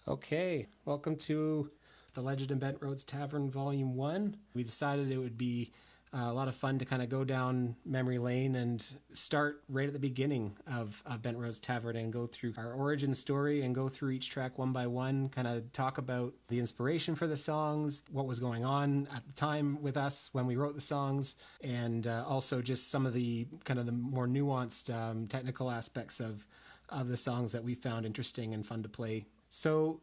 Okay, welcome to the Legend of Bent Roads Tavern Volume 1. We decided it would be a lot of fun to kind of go down memory lane and start right at the beginning of Bent Roads Tavern and go through our origin story and go through each track one by one, kind of talk about the inspiration for the songs, what was going on at the time with us when we wrote the songs, and also just some of the kind of the more nuanced technical aspects of the songs that we found interesting and fun to play. So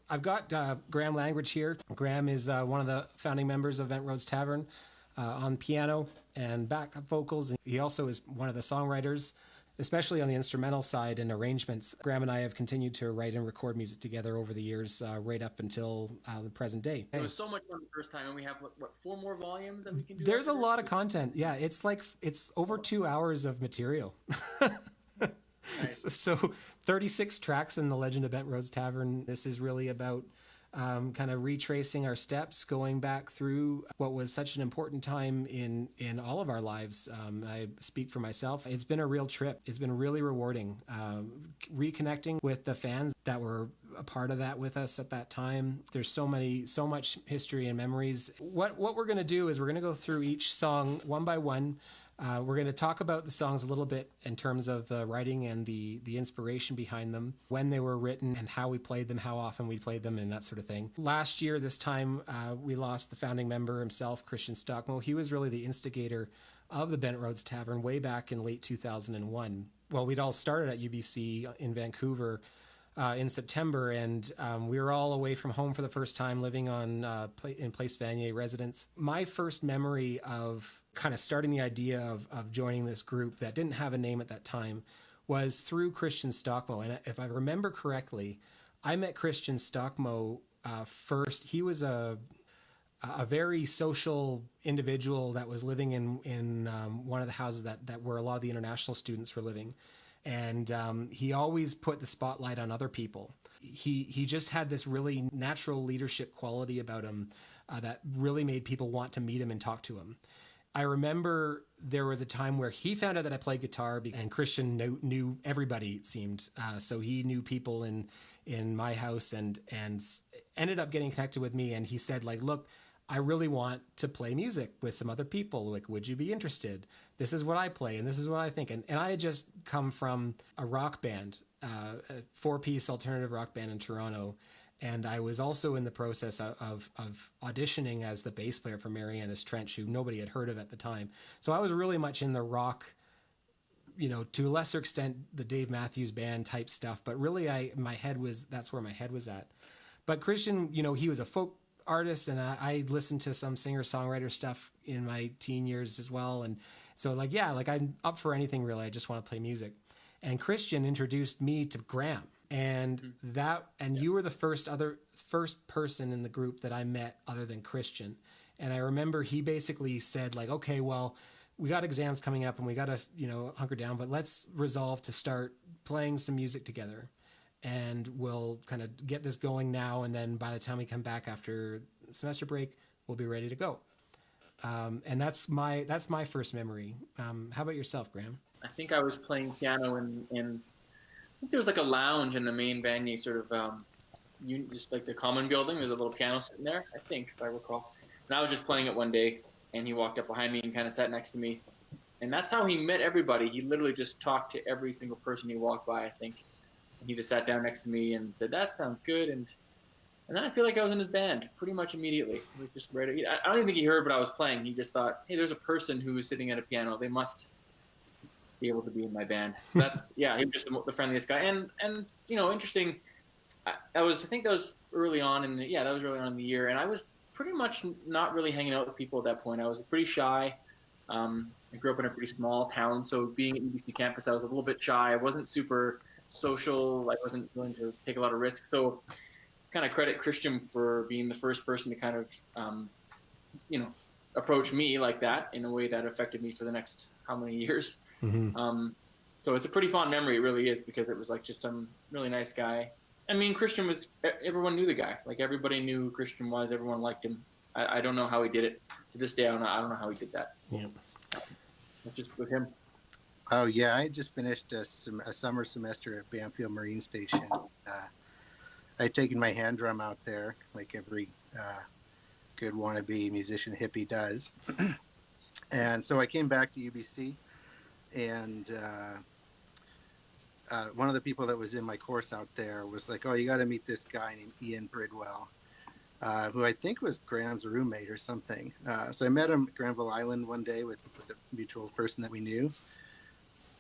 I've got Graham Langridge here. Graham is one of the founding members of Bent Roads Tavern on piano and backup vocals. He also is one of the songwriters, especially on the instrumental side and arrangements. Graham and I have continued to write and record music together over the years, right up until the present day. It was so much fun the first time, and we have, what 4 more volumes that we can do? There's a lot of content. Yeah, it's over 2 hours of material. Nice. So 36 tracks in the Legend of Bent Roads Tavern. This is really about kind of retracing our steps, going back through what was such an important time in all of our lives. I speak for myself. It's been a real trip. It's been really rewarding, reconnecting with the fans that were a part of that with us at that time. There's so much history and memories. What we're going to do is we're going to go through each song one by one. We're going to talk about the songs a little bit in terms of the writing and the inspiration behind them, when they were written and how we played them, how often we played them, and that sort of thing. Last year, this time, we lost the founding member himself, Christian Stockmo. He was really the instigator of the Bent Roads Tavern way back in late 2001. Well, we'd all started at UBC in Vancouver in September, and we were all away from home for the first time, living on in Place Vanier residence. My first memory of kind of starting the idea of joining this group that didn't have a name at that time was through Christian Stockmo. And if I remember correctly, I met Christian Stockmo first. He was a very social individual that was living in one of the houses that where a lot of the international students were living. And he always put the spotlight on other people. He just had this really natural leadership quality about him that really made people want to meet him and talk to him. I remember there was a time where he found out that I played guitar, and Christian knew everybody, it seemed. So he knew people in my house and ended up getting connected with me. And he said, like, look, I really want to play music with some other people. Like, would you be interested? This is what I play, and this is what I think. And I had just come from a rock band, a 4-piece alternative rock band in Toronto. And I was also in the process of auditioning as the bass player for Mariana's Trench, who nobody had heard of at the time. So I was really much in the rock, to a lesser extent, the Dave Matthews Band type stuff. But really, that's where my head was at. But Christian, he was a folk artist, and I listened to some singer-songwriter stuff in my teen years as well. And so I'm up for anything really. I just want to play music. And Christian introduced me to Graham. And you were the first person in the group that I met other than Christian. And I remember he basically said, like, okay, well, we got exams coming up and we got to, hunker down, but let's resolve to start playing some music together. And we'll kind of get this going now. And then by the time we come back after semester break, we'll be ready to go. And that's my first memory. How about yourself, Graham? I think I was playing piano in I think there was like a lounge in the main venue, sort of just like the common building. There's a little piano sitting there, I think, if I recall. And I was just playing it one day, and he walked up behind me and kind of sat next to me. And that's how he met everybody. He literally just talked to every single person he walked by, I think. And he just sat down next to me and said, "That sounds good." And then I feel like I was in his band pretty much immediately. He was just ready. I don't even think he heard what I was playing. He just thought, hey, there's a person who is sitting at a piano. They must be able to be in my band. So that's, he was just the friendliest guy. And interesting. I think that was early on in the year. And I was pretty much not really hanging out with people at that point. I was pretty shy. I grew up in a pretty small town. So being at UBC campus, I was a little bit shy. I wasn't super social. I wasn't willing to take a lot of risks. So kind of credit Christian for being the first person to kind of, approach me like that in a way that affected me for the next how many years. Mm-hmm. So it's a pretty fond memory. It really is, because it was like just some really nice guy. I mean, everyone knew the guy. Like, everybody knew who Christian was. Everyone liked him. I don't know how he did it. To this day, I don't know how he did that. Yeah. Just with him. Oh, yeah. I just finished a summer semester at Banfield Marine Station. I'd taken my hand drum out there, like every good wannabe musician hippie does. And so I came back to UBC, and one of the people that was in my course out there was like, "Oh, you got to meet this guy named Ian Bridwell, who I think was Graham's roommate or something." So I met him at Granville Island one day with a mutual person that we knew.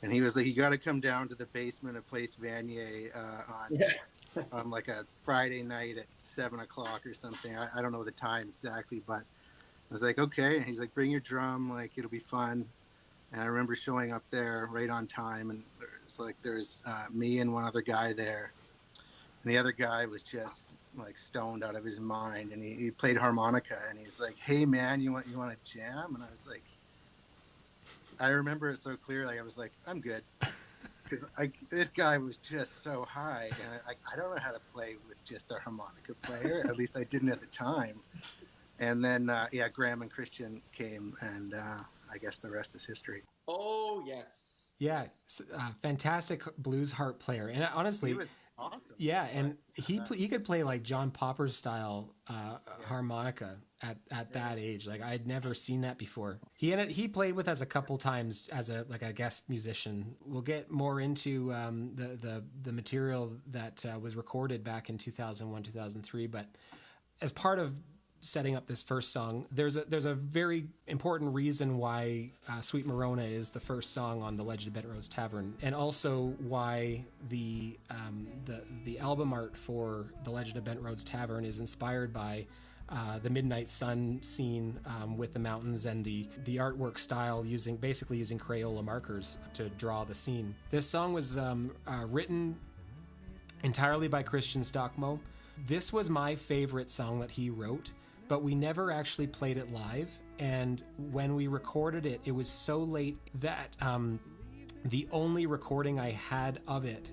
And he was like, "You got to come down to the basement of Place Vanier on like a Friday night at 7:00 or something." I don't know the time exactly, but I was like, "Okay." And he's like, "Bring your drum, like it'll be fun." And I remember showing up there right on time, and there's me and one other guy there, and the other guy was just like stoned out of his mind, and he played harmonica, and he's like, "Hey man, you want to jam?" And I was like, I remember it so clearly. I was like, "I'm good," because this guy was just so high, and I don't know how to play with just a harmonica player. At least I didn't at the time. And then Graham and Christian came, and I guess the rest is history. Oh yes. Yeah, fantastic blues harp player, and honestly, He was awesome. Yeah, and he could play like John Popper style harmonica at that age. Like I'd never seen that before. He played with us a couple times as a guest musician. We'll get more into the material that was recorded back in 2001, 2003. But as part of setting up this first song, there's a very important reason why Sweet Mirona is the first song on the Legend of Bent Rose Tavern, and also why the album art for the Legend of Bent Rose Tavern is inspired by the Midnight Sun scene with the mountains and the artwork style using Crayola markers to draw the scene. This song was written entirely by Christian Stockmo. This was my favorite song that he wrote, but we never actually played it live. And when we recorded it, it was so late that the only recording I had of it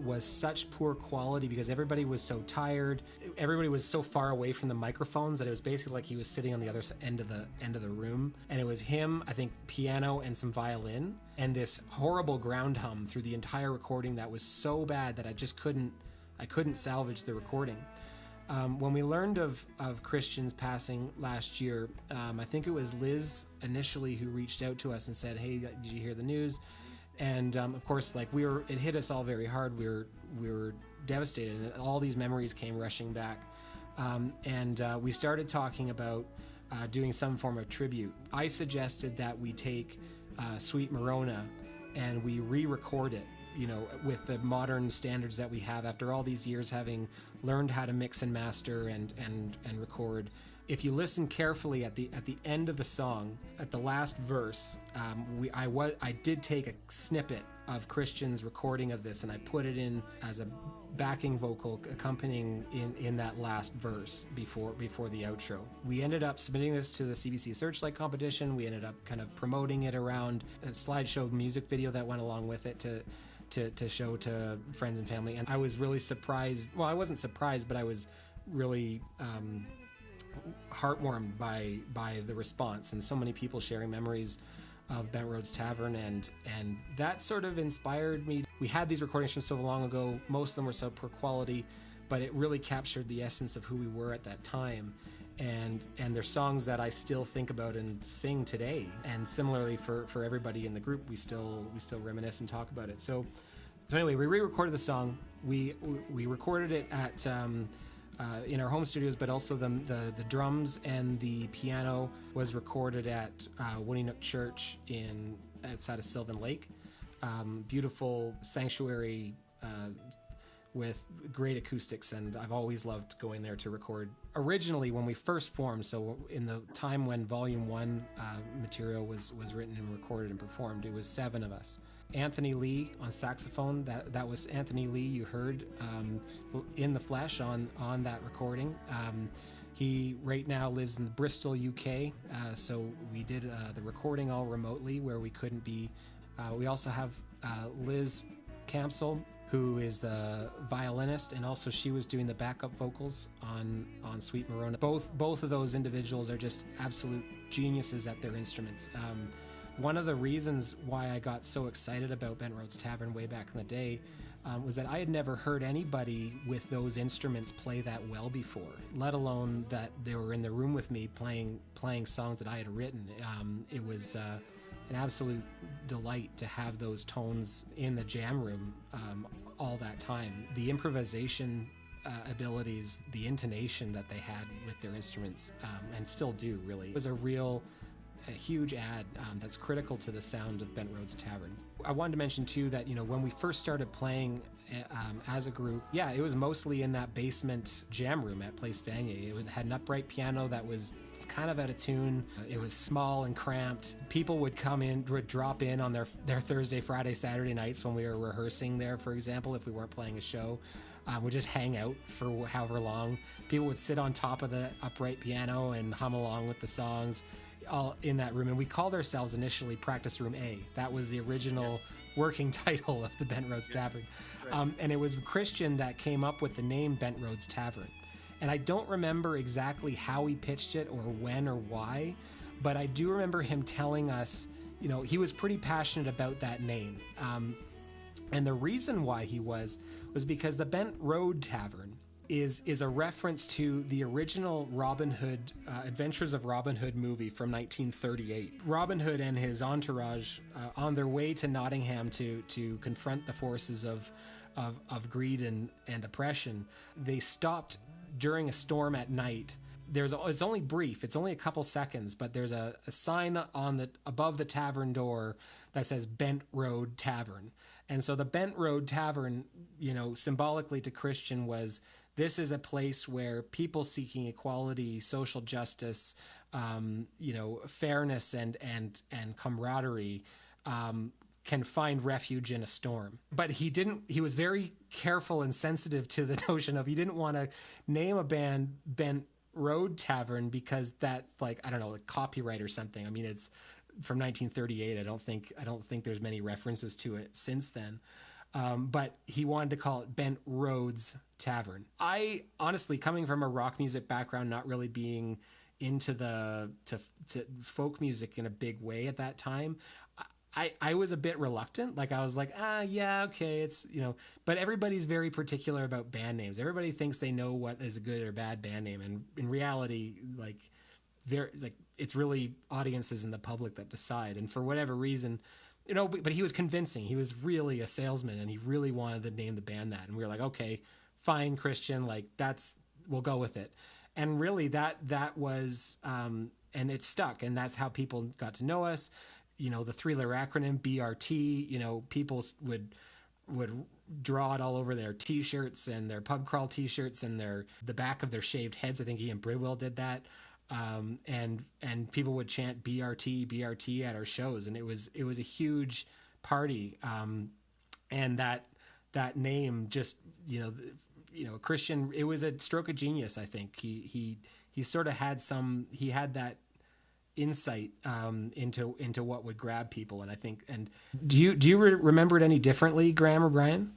was such poor quality because everybody was so tired. Everybody was so far away from the microphones that it was basically like he was sitting on the other end of the room. And it was him, I think, piano and some violin, and this horrible ground hum through the entire recording that was so bad that I couldn't salvage the recording. When we learned of Christian's passing last year, I think it was Liz initially who reached out to us and said, "Hey, did you hear the news?" And of course, like it hit us all very hard. We were devastated, and all these memories came rushing back. And we started talking about doing some form of tribute. I suggested that we take Sweet Mirona and we re-record it, with the modern standards that we have after all these years having learned how to mix and master and record. If you listen carefully at the end of the song, at the last verse, I did take a snippet of Christian's recording of this, and I put it in as a backing vocal accompanying in that last verse before the outro. We ended up submitting this to the CBC Searchlight competition. We ended up kind of promoting it around a slideshow music video that went along with it to show to friends and family. And I was really surprised. Well, I wasn't surprised, but I was really heartwarmed by the response, and so many people sharing memories of Bent Rose Tavern, and that sort of inspired me. We had these recordings from so long ago. Most of them were so poor quality, but it really captured the essence of who we were at that time. And they're songs that I still think about and sing today. And similarly for everybody in the group, we still reminisce and talk about it. So anyway, we re-recorded the song. We recorded it at in our home studios, but also the drums and the piano was recorded at Woodynook Church outside of Sylvan Lake. Beautiful sanctuary with great acoustics, and I've always loved going there to record. Originally, when we first formed, so in the time when Volume 1 material was written and recorded and performed, it was 7 of us. Anthony Lee on saxophone, that was Anthony Lee you heard in the flesh on that recording. He right now lives in Bristol, UK, so we did the recording all remotely where we couldn't be. We also have Liz Campsell, who is the violinist, and also she was doing the backup vocals on Sweet Mirona. Both of those individuals are just absolute geniuses at their instruments. One of the reasons why I got so excited about Bent Rose Tavern way back in the day was that I had never heard anybody with those instruments play that well before, let alone that they were in the room with me playing songs that I had written. It was an absolute delight to have those tones in the jam room all that time. The improvisation abilities, the intonation that they had with their instruments, and still do, really, was a huge add that's critical to the sound of Bent Roads Tavern. I wanted to mention too that, when we first started playing as a group, it was mostly in that basement jam room at Place Vanier. It had an upright piano that was kind of out of tune. It was small and cramped. People would drop in on their Thursday, Friday, Saturday nights when we were rehearsing there, for example, if we weren't playing a show. We'd just hang out for however long. People would sit on top of the upright piano and hum along with the songs, all in that room. And we called ourselves initially Practice Room A. That was the original working title of the Bent Roads Tavern. Right. And it was Christian that came up with the name Bent Roads Tavern. And I don't remember exactly how he pitched it or when or why, but I do remember him telling us, he was pretty passionate about that name. And the reason why he was because the Bent Road Tavern is a reference to the original Robin Hood, Adventures of Robin Hood movie from 1938. Robin Hood and his entourage, on their way to Nottingham to confront the forces of greed and oppression, they stopped during a storm at night. It's only brief, it's only a couple seconds, but there's a sign above the tavern door that says Bent Road Tavern. And so the Bent Road Tavern, symbolically to Christian, was, this is a place where people seeking equality, social justice, fairness and camaraderie can find refuge in a storm. But he was very careful and sensitive to the notion of, he didn't want to name a band Bent Road Tavern because that's like copyright or something. I mean, it's from 1938. I don't think there's many references to it since then. But he wanted to call it Bent Roads Tavern. I honestly, coming from a rock music background, not really being into to folk music in a big way at that time, I was a bit reluctant. Like, I was like, okay, it's, but everybody's very particular about band names. Everybody thinks they know what is a good or bad band name. And in reality, it's really audiences and the public that decide. And for whatever reason, but he was convincing. He was really a salesman, and he really wanted to name the band that. And we were like, okay, fine, Christian, we'll go with it. And really that was, and it stuck. And that's how people got to know us. The three-letter acronym BRT, people would draw it all over their T-shirts and their pub crawl T-shirts and the back of their shaved heads. I think Ian Bridwell did that. And people would chant BRT, BRT at our shows. And it was a huge party. And that name just, Christian, it was a stroke of genius. I think he sort of had that insight into what would grab people. And I think, and do you remember it any differently, Graham or Brian?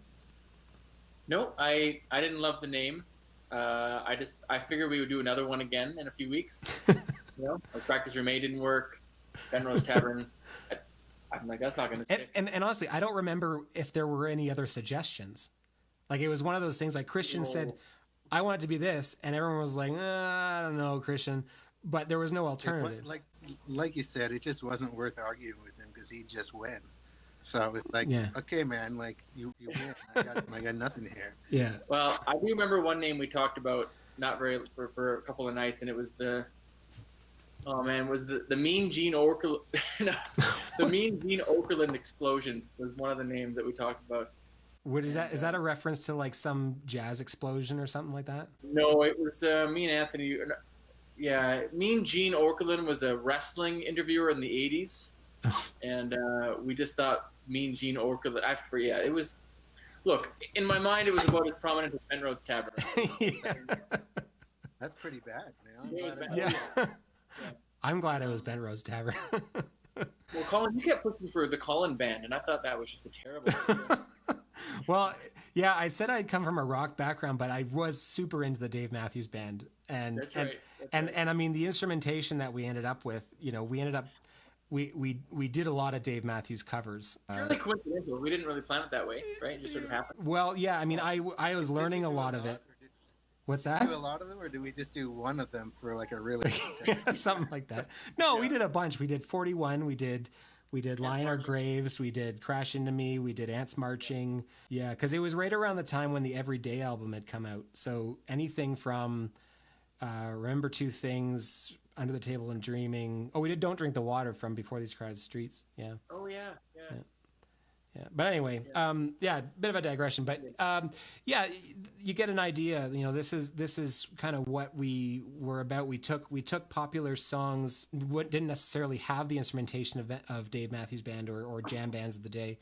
No, I didn't love the name. I figured we would do another one again in a few weeks. Our Practice Room A didn't work. Bent Roads Tavern. I'm like, that's not going to stick. And honestly, I don't remember if there were any other suggestions. Like, it was one of those things, like Christian said, I want it to be this, and everyone was like, I don't know, Christian. But there was no alternative. Like you said, it just wasn't worth arguing with him because he'd just win. So I was like, okay, man, you win. I got nothing here. Yeah. Well, I do remember one name we talked about for a couple of nights, and it was the Mean Gene Okerlund. The Mean Gene Okerlund Explosion was one of the names that we talked about. What is that? Is that a reference to some jazz explosion or something like that? No, it was me and Anthony. Yeah, Mean Gene Okerlund was a wrestling interviewer in the 80s. And we just thought Mean Gene Okerlund. It was. Look, in my mind, it was about as prominent as Bent Roads Tavern. That's pretty bad, man. I'm glad it was Bent Roads Tavern. Well, Colin, you kept pushing for the Colin Band, and I thought that was just a terrible idea. Well, yeah, I said I'd come from a rock background, but I was super into the Dave Matthews Band, and That's right. I mean, the instrumentation that we ended up with, we ended up we did a lot of Dave Matthews covers. Really coincidental. We didn't really plan it that way, right? It just sort of happened. Well, yeah, I mean, I was learning a lot of it. What's that? Do a lot of them, or do we just do one of them for like a really something like that? No, we did a bunch. We did 41. We did Lie in Our Graves. We did Crash Into Me. We did Ants Marching. Yeah, because it was right around the time when the Everyday album had come out. So anything from Remember Two Things, Under the Table and Dreaming. Oh, we did Don't Drink the Water from Before These Crowded Streets. Yeah. Oh yeah. Yeah. But anyway, bit of a digression, but yeah, you get an idea. You know, this is kind of what we were about. We took popular songs, what didn't necessarily have the instrumentation of Dave Matthews Band or jam bands of the day,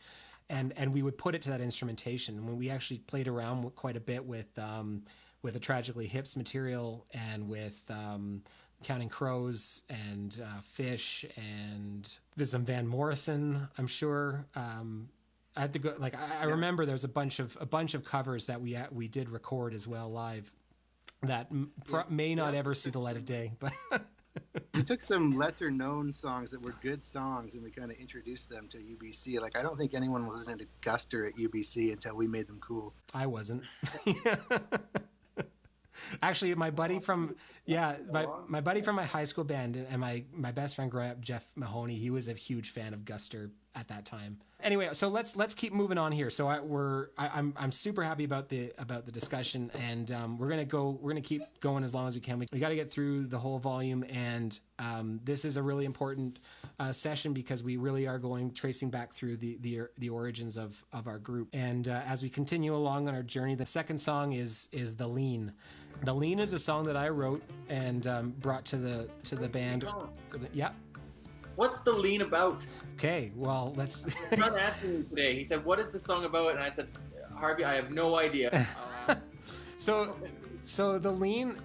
and we would put it to that instrumentation. When we actually played around quite a bit with the Tragically Hips material and with Counting Crows and Fish and did some Van Morrison, I'm sure. I had to go. Like I remember, there was a bunch of covers that we did record as well live, that may not ever see the light of day. But we took some lesser known songs that were good songs, and we kind of introduced them to UBC. Like I don't think anyone was listening to Guster at UBC until we made them cool. I wasn't. Actually, my buddy from my high school band and my best friend growing up, Jeff Mahoney, he was a huge fan of Guster at that time. Anyway, so let's keep moving on here. So I'm super happy about the discussion, and we're gonna keep going as long as we can. We got to get through the whole volume, and this is a really important session because we really are tracing back through the origins of our group. And as we continue along on our journey, the second song is The Lean. The Lean is a song that I wrote and brought to the band. Yeah. What's The Lean about? Okay, well, let's... John asked me today. He said, what is the song about? And I said, Harvey, I have no idea. So The Lean...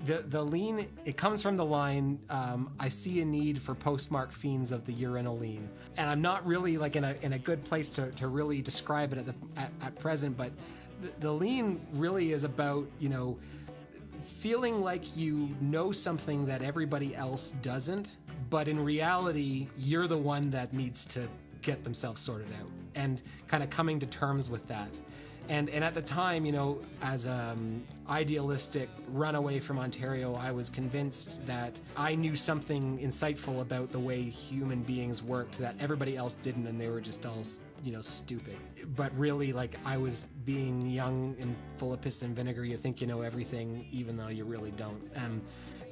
The lean, it comes from the line, I see a need for postmark fiends of the urinal lean. And I'm not really like in a good place to really describe it at present, but the lean really is about, you know, feeling like you know something that everybody else doesn't, but in reality, you're the one that needs to get themselves sorted out, and kind of coming to terms with that. And at the time, you know, as an idealistic runaway from Ontario, I was convinced that I knew something insightful about the way human beings worked that everybody else didn't, and they were just all, you know, stupid. But really, like, I was being young and full of piss and vinegar. You think you know everything, even though you really don't.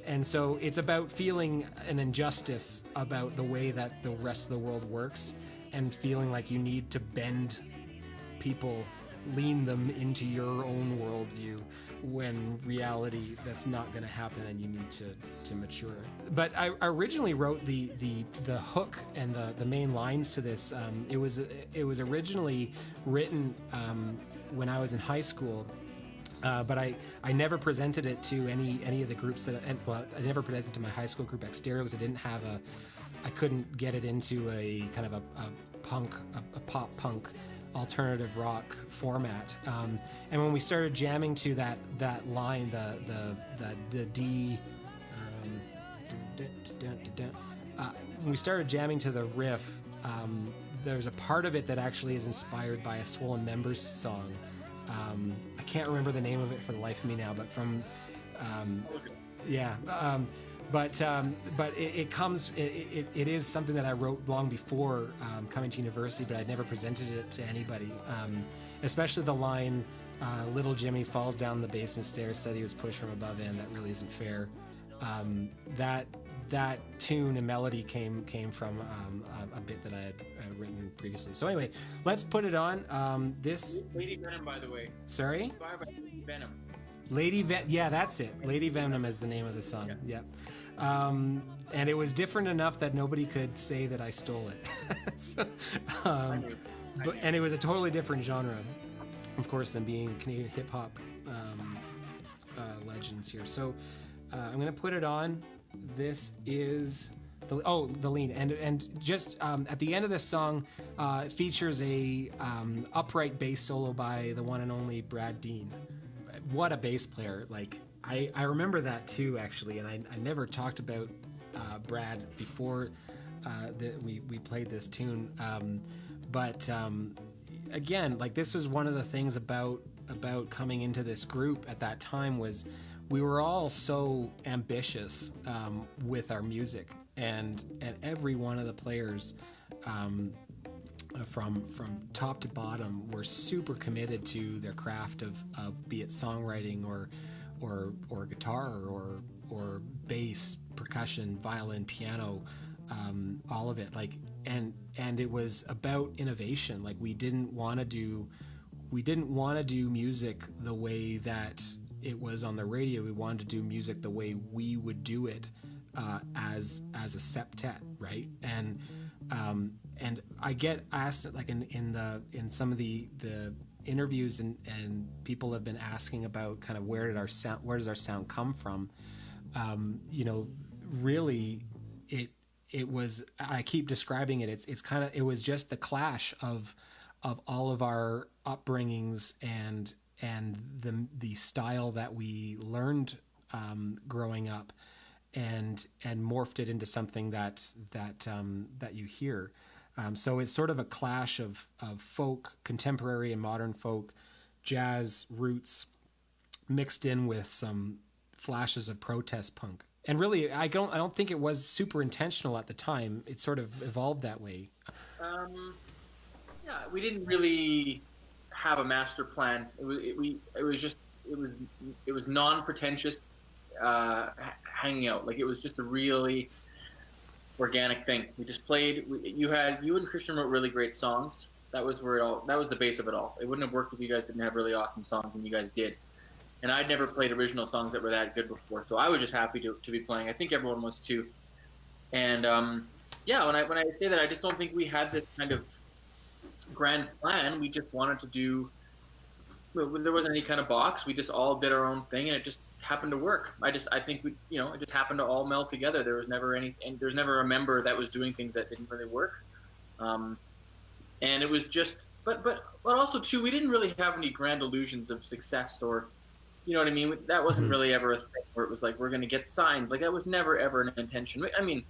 And so it's about feeling an injustice about the way that the rest of the world works, and feeling like you need to bend people, lean them into your own worldview, when reality that's not going to happen, and you need to mature. But I originally wrote the hook and the main lines to this. It was originally written when I was in high school, but I never presented it to any of the groups I never presented it to my high school group Exterior, because I couldn't get it into a kind of a pop punk alternative rock format, and when we started jamming to that line, the D, when we started jamming to the riff, there's a part of it that actually is inspired by a Swollen Members song. I can't remember the name of it for the life of me now, but from But it is something that I wrote long before coming to university, but I'd never presented it to anybody. Especially the line, "Little Jimmy falls down the basement stairs, said he was pushed from above, and that really isn't fair." That tune and melody came from a bit that I had written previously. So anyway, let's put it on. This Lady Venom, by the way. Sorry? Inspired by Lady Venom. Yeah, that's it. Lady Venom is the name of the song. Yeah. And it was different enough that nobody could say that I stole it. So, and it was a totally different genre, of course, than being Canadian hip hop legends here. So I'm going to put it on. This is the lean, and just at the end of this song, it features a upright bass solo by the one and only Brad Dean. What a bass player! Like I remember that too, actually, and I never talked about Brad before that we played this tune. But again, like this was one of the things about coming into this group at that time was we were all so ambitious with our music, and every one of the players from top to bottom were super committed to their craft of be it songwriting or guitar or bass, percussion, violin, piano, all of it. Like and it was about innovation. Like we didn't want to do music the way that it was on the radio. We wanted to do music the way we would do it as a septet, right? And I get asked, like in some of the interviews, and people have been asking about kind of where does our sound come from? Really, it was, I keep describing it. It's kind of, it was just the clash of all of our upbringings and the style that we learned growing up, and morphed it into something that you hear. So it's sort of a clash of folk, contemporary and modern folk, jazz roots mixed in with some flashes of protest punk. And really, I don't think it was super intentional at the time. It sort of evolved that way. Yeah, we didn't really have a master plan. It was non-pretentious hanging out. Like it was just a really organic thing. We just played. You and Christian wrote really great songs. That was the base of it all. It wouldn't have worked if you guys didn't have really awesome songs, and you guys did. And I'd never played original songs that were that good before, so I was just happy to be playing. I think everyone was too. And yeah, when I say that, I just don't think we had this kind of grand plan. We just wanted to do. There wasn't any kind of box. We just all did our own thing, and it just happened to work. I think we, it just happened to all meld together. There was never there's never a member that was doing things that didn't really work. And it was just, but also too, we didn't really have any grand illusions of success, or, you know what I mean? That wasn't really ever a thing where it was like, we're going to get signed. Like that was never ever an intention. I mean,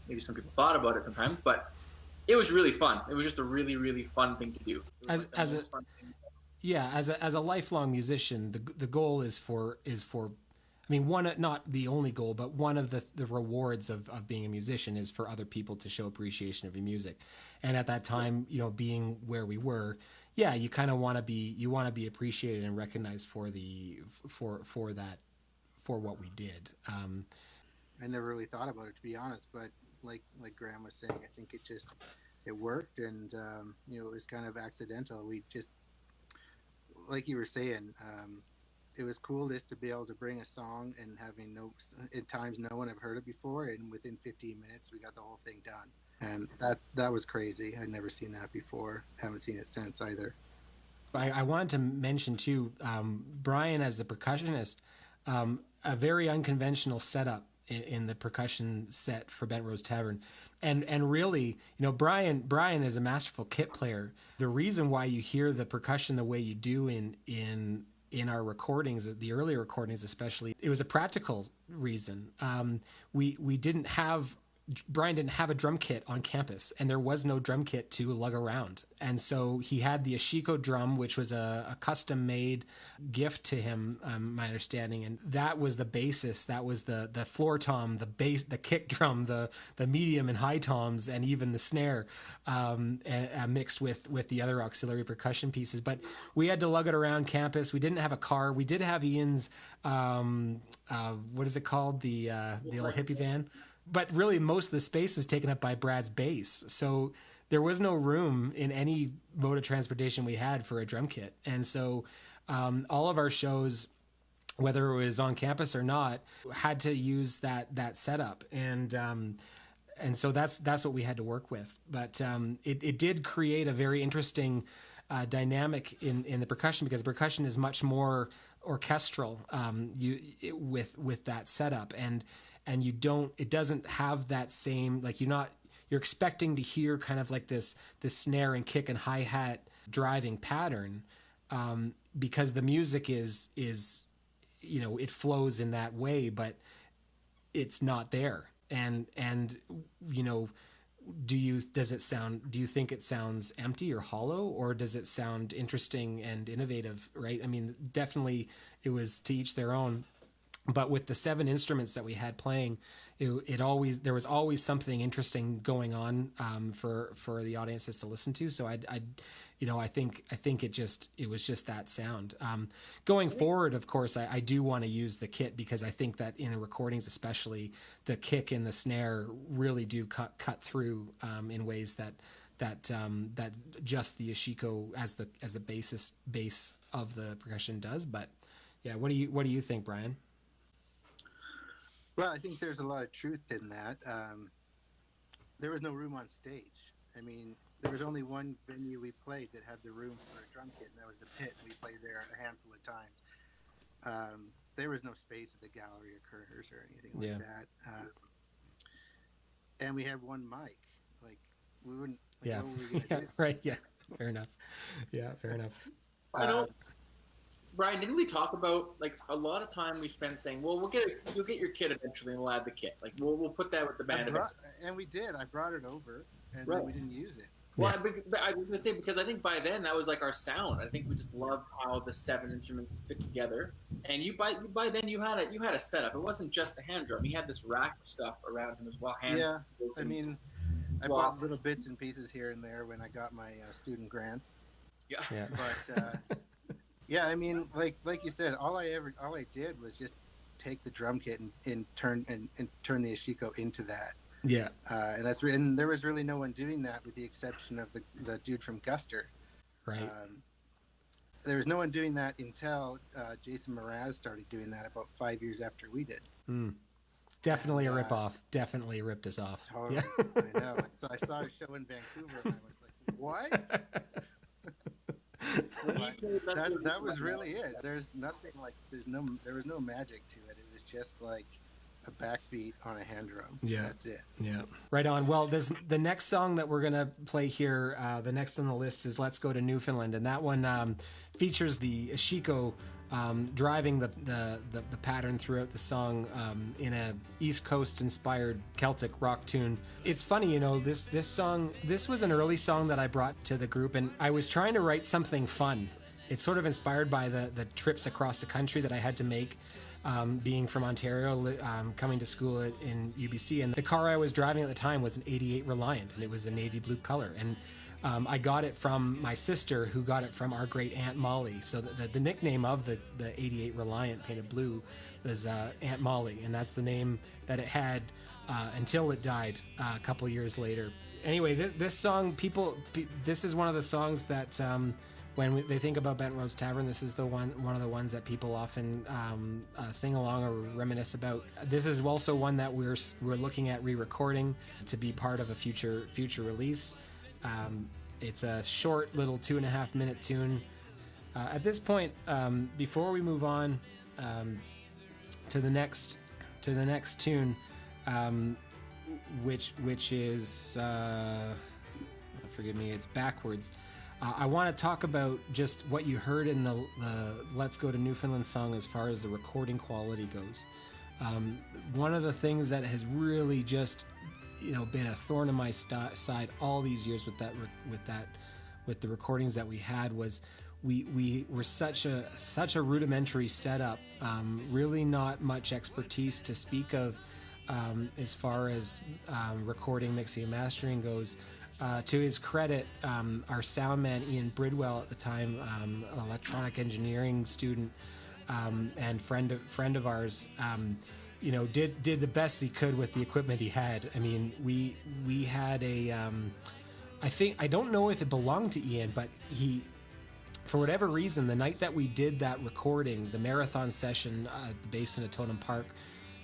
maybe some people thought about it sometimes, but it was really fun. It was just a really, really fun thing to do. Yeah, as a lifelong musician, the goal is for I mean, not the only goal, but one of the rewards of being a musician is for other people to show appreciation of your music. And at that time, being where we were, yeah, you kind of want to be appreciated and recognized for what we did. I never really thought about it, to be honest, but like Graham was saying, I think it worked, and it was kind of accidental. We just, like you were saying, it was cool just to be able to bring a song and having at times no one had heard it before, and within 15 minutes we got the whole thing done. And that was crazy. I'd never seen that before. Haven't seen it since either. I wanted to mention too, Brian as the percussionist, a very unconventional setup in the percussion set for Bent Rose Tavern. And really, Brian is a masterful kit player. The reason why you hear the percussion the way you do in our recordings, the early recordings especially, it was a practical reason. Brian didn't have a drum kit on campus, and there was no drum kit to lug around. And so he had the Ashiko drum, which was a custom-made gift to him, my understanding. And that was the basis. That was the floor tom, the bass, the kick drum, the medium and high toms, and even the snare, mixed with the other auxiliary percussion pieces. But we had to lug it around campus. We didn't have a car. We did have Ian's, what is it called? The old hippie van. But really, most of the space was taken up by Brad's bass. So there was no room in any mode of transportation we had for a drum kit. And so all of our shows, whether it was on campus or not, had to use that setup. And so that's what we had to work with. But it did create a very interesting dynamic in the percussion, because percussion is much more orchestral with that setup. And it doesn't have that same, like you're expecting to hear kind of like this snare and kick and hi-hat driving pattern, because the music is it flows in that way, but it's not there. And do you think it sounds empty or hollow, or does it sound interesting and innovative? Right. I mean, definitely it was to each their own. But with the 7 instruments that we had playing, there was always something interesting going on for the audiences to listen to. So I think it was just that sound. Going forward, of course, I do want to use the kit, because I think that in recordings, especially, the kick and the snare really do cut through in ways that just the Ashiko as the base of the percussion does. But yeah, what do you think, Brian? Well, I think there's a lot of truth in that. There was no room on stage. I mean, there was only one venue we played that had the room for a drum kit, and that was the Pit. We played there a handful of times. There was no space at the gallery or Curtis or anything like that. And we had one mic. Like, we wouldn't. Like, what were we gonna do? Right. Yeah. Fair enough. Yeah. Fair enough. I know. Brian, didn't we talk about, like, a lot of time we spent saying, well, you'll get your kit eventually, and we'll add the kit. Like, we'll put that with the band. And we did. I brought it over, and right. then we didn't use it. Well, yeah. I was going to say, because I think by then that was like our sound. I think we just loved how the 7 instruments fit together. And by then you had a setup. It wasn't just a hand drum. You had this rack of stuff around him as well. I mean, I bought little bits and pieces here and there when I got my student grants. Yeah. But yeah, I mean, like you said, all I did was just take the drum kit and turn the Ashiko into that. Yeah. And there was really no one doing that, with the exception of the dude from Guster. Right. There was no one doing that until Jason Mraz started doing that about 5 years after we did. Definitely a ripoff. Definitely ripped us off. Totally. Yeah. I know. So I saw a show in Vancouver, and I was like, what? that was really it. There's nothing like there was no magic to it. It was just like a backbeat on a hand drum. Yeah, that's it. Yeah, right on. Well, the next song that we're gonna play here, the next on the list is "Let's Go to Newfoundland," and that one features the Ashiko driving the pattern throughout the song in a East Coast inspired Celtic rock tune. It's funny, this song, this was an early song that I brought to the group, and I was trying to write something fun. It's sort of inspired by the trips across the country that I had to make, being from Ontario, coming to school in UBC, and the car I was driving at the time was an '88 Reliant, and it was a navy blue color, and I got it from my sister, who got it from our great Aunt Molly. So the nickname of the '88 Reliant painted blue was Aunt Molly, and that's the name that it had until it died a couple years later. Anyway, this song, this is one of the songs that when they think about Bent Rose Tavern, this is one of the ones that people often sing along or reminisce about. This is also one that we're looking at re-recording to be part of a future release. It's a short little 2.5 minute tune. At this point, before we move on to the next tune, which is forgive me, it's backwards. I want to talk about just what you heard in the "Let's Go to Newfoundland" song as far as the recording quality goes. One of the things that has really just been a thorn in my side all these years with the recordings that we had was we were such a rudimentary setup, really not much expertise to speak of as far as recording, mixing, and mastering goes. To his credit, our sound man Ian Bridwell at the time, electronic engineering student and friend of ours, did the best he could with the equipment he had. I mean, we had a, I don't know if it belonged to Ian, but he, for whatever reason, the night that we did that recording, the marathon session at the Basin of Totem Park,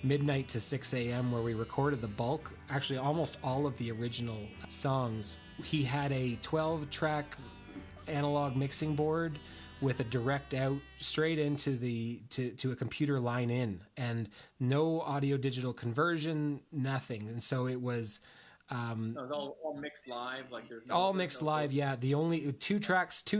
midnight to 6 a.m., where we recorded the bulk, actually almost all of the original songs, he had a 12-track analog mixing board with a direct out straight into to a computer line in, and no audio digital conversion, nothing. And so it was all mixed live, like there's all mixed live. Yeah, the only two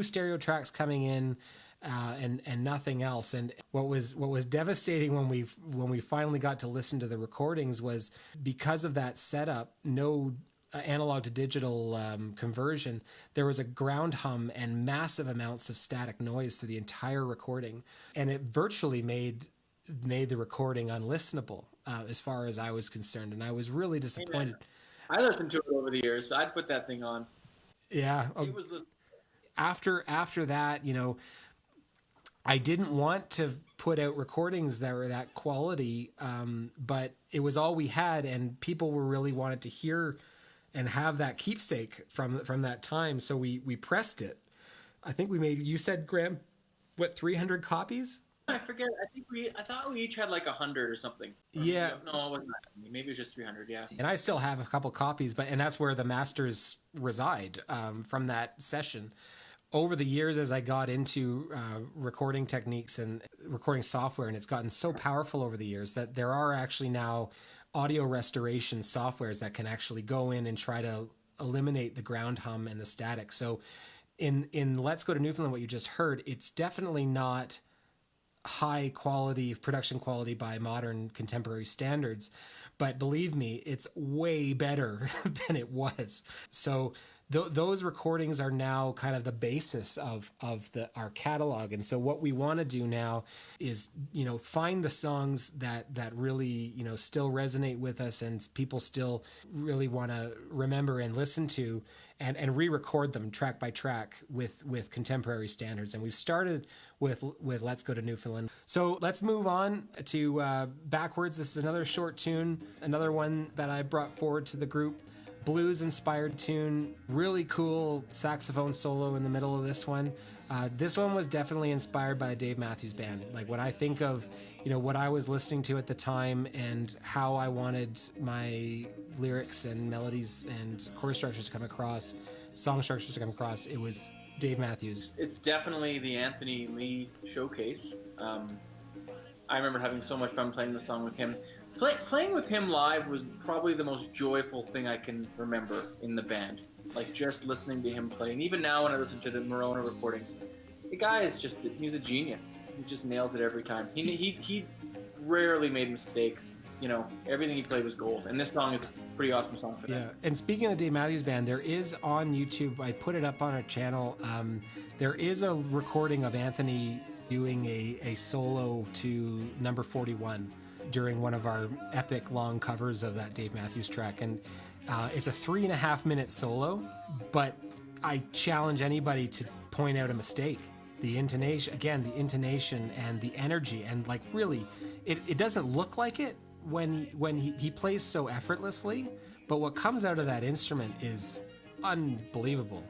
stereo tracks coming in, and nothing else. And what was devastating when we finally got to listen to the recordings was, because of that setup, no analog to digital conversion, there was a ground hum and massive amounts of static noise through the entire recording, and it virtually made the recording unlistenable as far as I was concerned, and I was really disappointed. I listened to it over the years. I'd put that thing on. Yeah. It was After that, I didn't want to put out recordings that were that quality, but it was all we had, and people were really wanted to hear and have that keepsake from that time. So we pressed it. I think we made, you said, Graham, what, 300 copies? I forget. I thought we each had like 100 or something. Yeah. No, it wasn't that many. Maybe it was just 300. Yeah. And I still have a couple copies, and that's where the masters reside from that session. Over the years, as I got into recording techniques and recording software, and it's gotten so powerful over the years that there are actually now audio restoration softwares that can actually go in and try to eliminate the ground hum and the static. So in Let's Go to Newfoundland, what you just heard, it's definitely not high quality production quality by modern contemporary standards, but believe me, it's way better than it was. So those recordings are now kind of the basis of our catalog. And so what we want to do now is, find the songs that really, still resonate with us and people still really want to remember and listen to, and re-record them track by track with contemporary standards. And we've started with Let's Go to Newfoundland. So let's move on to Backwards. This is another short tune, another one that I brought forward to the group. Blues inspired tune, really cool saxophone solo in the middle of this one. This one was definitely inspired by the Dave Matthews Band. Like, when I think of, what I was listening to at the time and how I wanted my lyrics and melodies and chord structures to come across, song structures to come across, it was Dave Matthews. It's definitely the Anthony Lee showcase. I remember having so much fun playing the song with him. Playing with him live was probably the most joyful thing I can remember in the band. Like, just listening to him play. And even now when I listen to the Mirona recordings, the guy is he's a genius. He just nails it every time. He rarely made mistakes. Everything he played was gold. And this song is a pretty awesome song for that. Yeah, and speaking of the Dave Matthews Band, there is on YouTube, I put it up on our channel, there is a recording of Anthony doing a solo to number 41 during one of our epic long covers of that Dave Matthews track. And it's a 3.5-minute solo, but I challenge anybody to point out a mistake. The intonation and the energy, and like, really, it doesn't look like it when he plays so effortlessly, but what comes out of that instrument is unbelievable.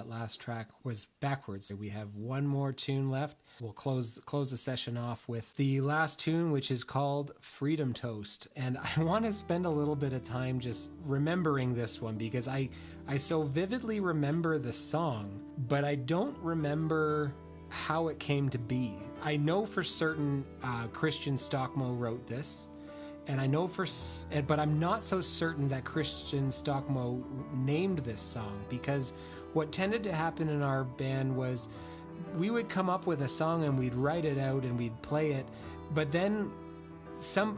That last track was backwards. We have one more tune left. We'll close the session off with the last tune, which is called Freedom Toast. And I want to spend a little bit of time just remembering this one because I so vividly remember the song, but I don't remember how it came to be. I know for certain Christian Stockmo wrote this. And I know but I'm not so certain that Christian Stockmo named this song, because what tended to happen in our band was we would come up with a song and we'd write it out and we'd play it, but then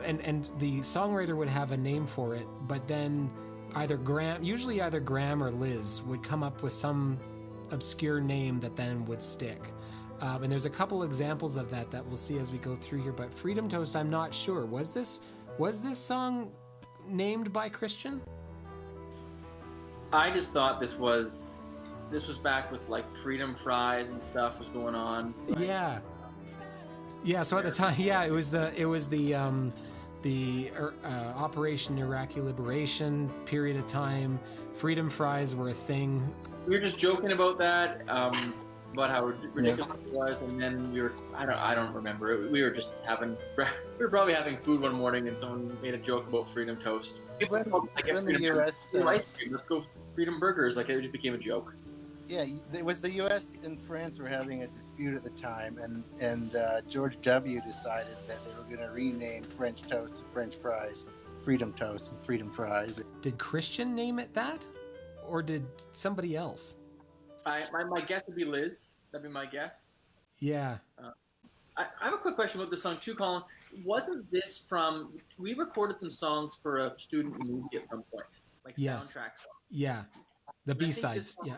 and the songwriter would have a name for it, but then usually either Graham or Liz would come up with some obscure name that then would stick. And there's a couple examples of that we'll see as we go through here, but Freedom Toast, I'm not sure. Was this song named by Christian? I just thought this was back with like freedom fries and stuff was going on. Yeah. So at the time, it was the Operation Iraqi Liberation period of time. Freedom fries were a thing. We were just joking about that. About how ridiculous it was, and then I don't remember. We were probably having food one morning, and someone made a joke about Freedom Toast. When the U.S. ice cream, let's go Freedom Burgers. Like, it just became a joke. Yeah, it was the U.S. and France were having a dispute at the time, and George W. decided that they were going to rename French toast and French fries Freedom Toast and Freedom Fries. Did Christian name it that, or did somebody else? My guess would be Liz. That'd be my guess. Yeah. I have a quick question about this song too, Colin. Wasn't this we recorded some songs for a student movie at some point, like soundtrack songs? Yeah. The B-sides. Yeah.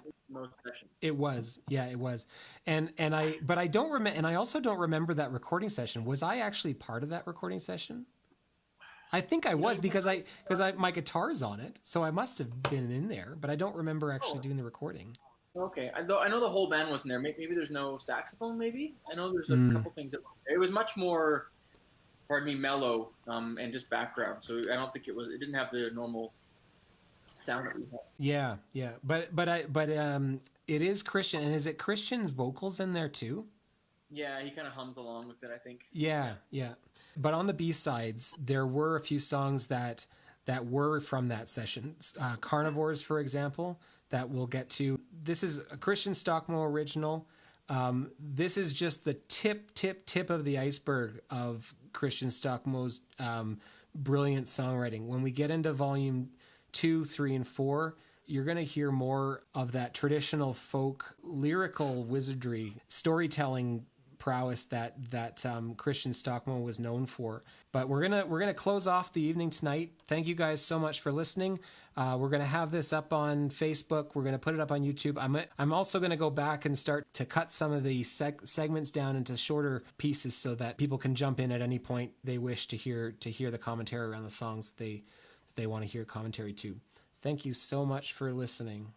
It was. Yeah, it was. But I don't remember, and I also don't remember that recording session. Was I actually part of that recording session? I think I was because my guitar's on it, so I must have been in there, but I don't remember actually doing the recording. Okay, I know the whole band wasn't there. Maybe there's no saxophone. Maybe I know there's a couple things that it was much more, mellow and just background. So I don't think it didn't have the normal sound that we had. Yeah, but it is Christian, and is it Christian's vocals in there too? Yeah, he kind of hums along with it, I think. Yeah. But on the B-sides, there were a few songs that were from that session. Carnivores, for example, that we'll get to. This is a Christian Stockmo original. This is just the tip of the iceberg of Christian Stockmo's brilliant songwriting. When we get into volume 2, 3, and 4, you're going to hear more of that traditional folk lyrical wizardry, storytelling prowess that Christian Stockmo was known for. But we're gonna close off the evening tonight. Thank you guys so much for listening. We're gonna have this up on Facebook. We're gonna put it up on YouTube. I'm also gonna go back and start to cut some of the segments down into shorter pieces so that people can jump in at any point they wish to hear the commentary around the songs that they want to hear commentary to. Thank you so much for listening.